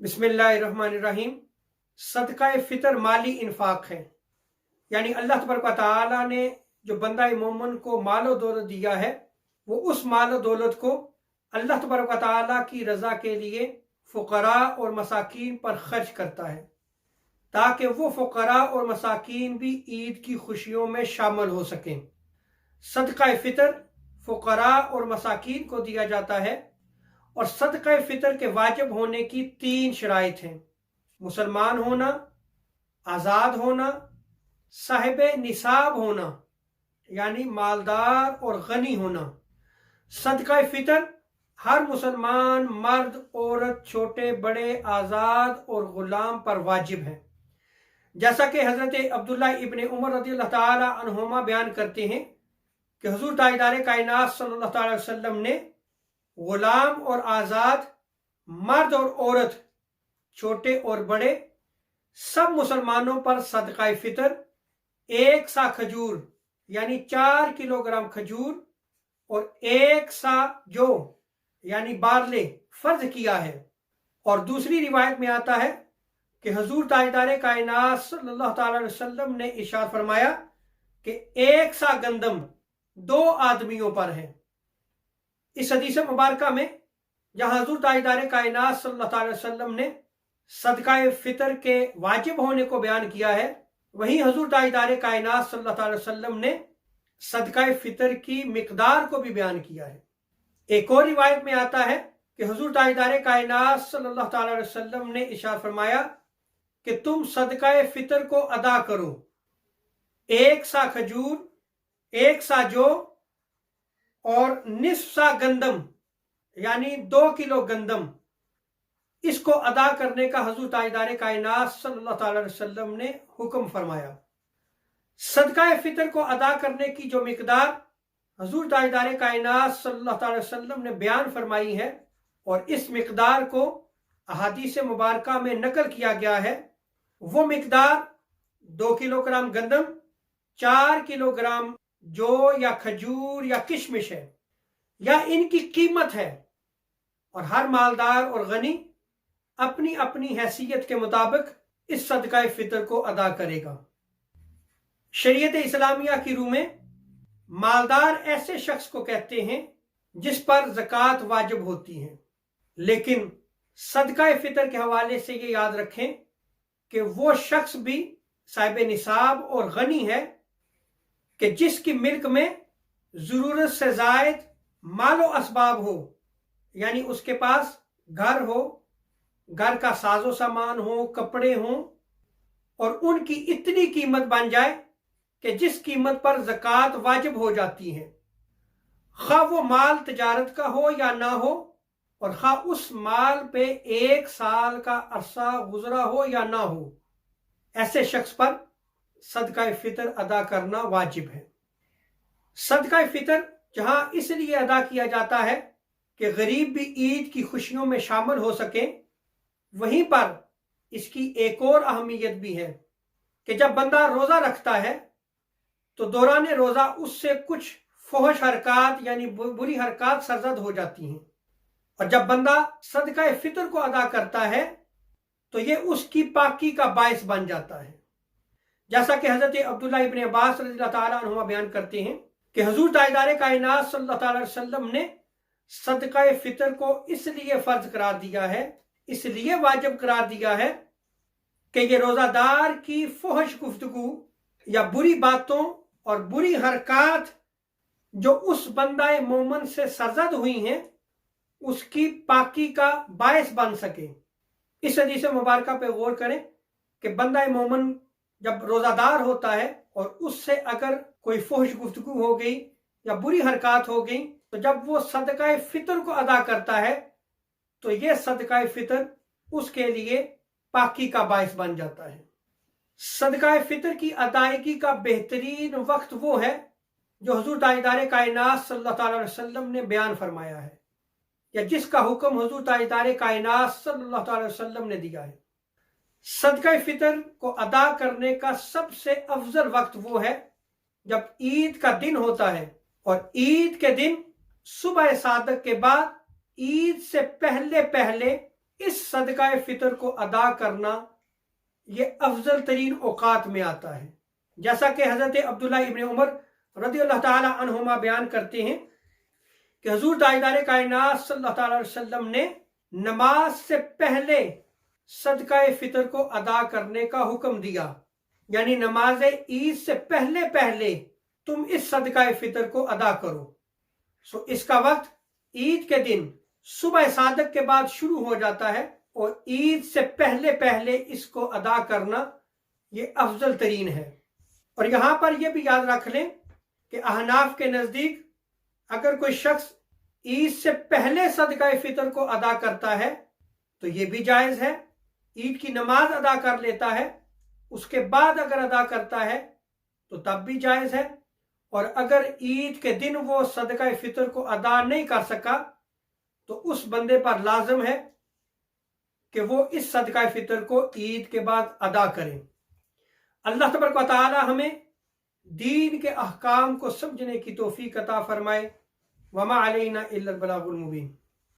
बिस्मिल्लाहिर्रहमानिर्रहीम। सदका फितर माली इन्फाक है, यानी अल्लाह तबारक व तआला ने जो बंदा मोमिन को मालो दौलत दिया है, वो उस मालो दौलत को अल्लाह तबारक व तआला की रज़ा के लिए फ़ुक़रा और मसाकीन पर खर्च करता है, ताकि वो फ़ुक़रा और मसाकीन भी ईद की खुशियों में शामिल हो सकें। सदका फ़ितर फ़ुक़रा और मसाकीन को दिया जाता है और सदका फ़ितर के वाजिब होने की 3 शराइत हैं: मुसलमान होना, आज़ाद होना, साहिब निसाब होना यानी मालदार और गनी होना। सदका फ़ितर हर मुसलमान मर्द, औरत, छोटे बड़े, आज़ाद और ग़ुलाम पर वाजिब है। जैसा कि हज़रत अब्दुल्ला इब्न उमर रज़ियल्लाहु ताला अन्हुमा बयान करते हैं कि हुज़ूर ताजदार कायनात सल्लल्लाहु अलैहि वसल्लम ने ग़ुलाम और आज़ाद, मर्द और औरत, छोटे और बड़े, सब मुसलमानों पर सदका फ़ितर 1 सा खजूर यानी 4 किलोग्राम खजूर और 1 सा जौ यानी बारले फर्ज किया है। और दूसरी रिवायत में आता है कि हुज़ूर ताजदार कायनात सल्लल्लाहु अलैहि वसल्लम ने इरशाद फरमाया कि 1 सा गंदम 2 आदमियों पर है। इस हदीस मुबारक में जहां हुज़ूर ताजदार कायनात सल्लल्लाहु अलैहि वसल्लम ने सदका फ़ितर के वाजिब होने को बयान किया है, वहीं हुज़ूर ताजदार कायनात सल्लल्लाहु अलैहि वसल्लम ने सदका फ़ितर की मिकदार को भी बयान किया है। एक और रिवायत में आता है कि हुज़ूर ताजदार कायनात सल्लल्लाहु अलैहि वसल्लम ने इरशाद फरमाया कि तुम सदका फ़ितर को अदा करो, 1 सा खजूर, 1 सा जौ और निस्फ सा गंदम यानी 2 किलो गंदम, इसको अदा करने का हुज़ूर ताजदार कायनात सल्लल्लाहु अलैहि वसल्लम ने हुक्म फरमाया। सदका फ़ितर को अदा करने की जो मिकदार हुज़ूर ताजदार कायनात सल्लल्लाहु अलैहि वसल्लम ने बयान फरमाई है और इस मिकदार को अहादीस मुबारका में नकल किया गया है, वो मिकदार 2 किलोग्राम गंदम, 4 किलोग्राम जौ या खजूर या किशमिश है, या इनकी कीमत है। और हर मालदार और गनी अपनी अपनी हैसियत के मुताबिक इस सदका फ़ितर को अदा करेगा। शरीयत इस्लामिया की रूह में मालदार ऐसे शख्स को कहते हैं जिस पर ज़कात वाजिब होती है, लेकिन सदका फ़ितर के हवाले से ये याद रखें कि वो शख्स भी साहिब निसाब और गनी है कि जिसकी मिल्क में ज़रूरत से ज़ायद मालो असबाब हो, यानी उसके पास घर हो, घर का साजो सामान हो, कपड़े हों, और उनकी इतनी कीमत बन जाए कि जिस कीमत पर ज़कात वाजिब हो जाती है, खा वो माल तजारत का हो या ना हो, और खा उस माल पे 1 साल का अरसा गुजरा हो या ना हो, ऐसे शख्स पर सदका फ़ितर अदा करना वाजिब है। सदका फ़ितर जहां इसलिए अदा किया जाता है कि गरीब भी ईद की खुशियों में शामिल हो सके, वहीं पर इसकी एक और अहमियत भी है कि जब बंदा रोज़ा रखता है तो दौरान रोज़ा उससे कुछ फहश हरकत यानी बुरी हरकत सरजद हो जाती हैं, और जब बंदा सदका फ़ितर को अदा करता है तो ये उसकी पाकी का बायस बन जाता है। जैसा कि हज़रत अब्दुल्ला इब्न अब्बास रज़ियल्लाहु ताला अन्हुमा बयान करते हैं कि हुज़ूर ताजदार कायनात सल्लल्लाहु अलैहि वसल्लम ने सदका फ़ितर को इसलिए फ़र्ज करार दिया है, इसलिए वाजिब करार दिया है कि ये रोज़ादार की फहश गुफ्तगू या बुरी बातों और बुरी हरकत जो उस बंदा मोमन से सरजद हुई हैं, उसकी पाकी का बायस बन सके। इस हदीस मुबारक पे गौर करें कि बंदा मोमन जब रोज़ादार होता है और उससे अगर कोई फहश गुफ्तगू हो गई या बुरी हरकत हो गई, तो जब वो सदका फ़ितर को अदा करता है तो ये सदका फ़ितर उसके लिए पाकी का बायस बन जाता है। सदका फ़ितर की अदायगी का बेहतरीन वक्त वो है जो हुज़ूर ताजदार कायनात सल्लल्लाहु अलैहि वसल्लम ने बयान फरमाया है, या जिसका हुक्म हुज़ूर ताजदार कायनात सल्लल्लाहु अलैहि वसल्लम ने दिया है। सदका फ़ितर को अदा करने का सबसे अफजल वक्त वो है जब ईद का दिन होता है, और ईद के दिन सुबह सादक के बाद ईद से पहले पहले इस सदका फितर को अदा करना ये अफजल तरीन औकात में आता है। जैसा कि हज़रत अब्दुल्ला इब्न उमर रज़ियल्लाहु ताला अन्हुमा बयान करते हैं कि हुजूर ताजदार कायनात सल्लल्लाहु अलैहि वसल्लम ने नमाज से पहले सदका फितर को अदा करने का हुक्म दिया, यानी नमाज ईद से पहले पहले तुम इस सदका फितर को अदा करो। सो इसका वक्त ईद के दिन सुबह सादक के बाद शुरू हो जाता है और ईद से पहले पहले इसको अदा करना ये अफजल तरीन है। और यहाँ पर यह भी याद रख लें कि अहनाफ के नज़दीक अगर कोई शख्स ईद से पहले सदका फितर को अदा करता है तो ये भी जायज़ है, ईद की नमाज अदा कर लेता है, उसके बाद अगर अदा करता है तो तब भी जायज़ है। और अगर ईद के दिन वो सदका फितर को अदा नहीं कर सका तो उस बंदे पर लाजम है कि वो इस सदका फितर को ईद के बाद अदा करें। अल्लाह तबारक व तआला हमें दीन के अहकाम को समझने की तौफीक अता फरमाए। वमा अलैना इल्लल बलागुल मुबीन।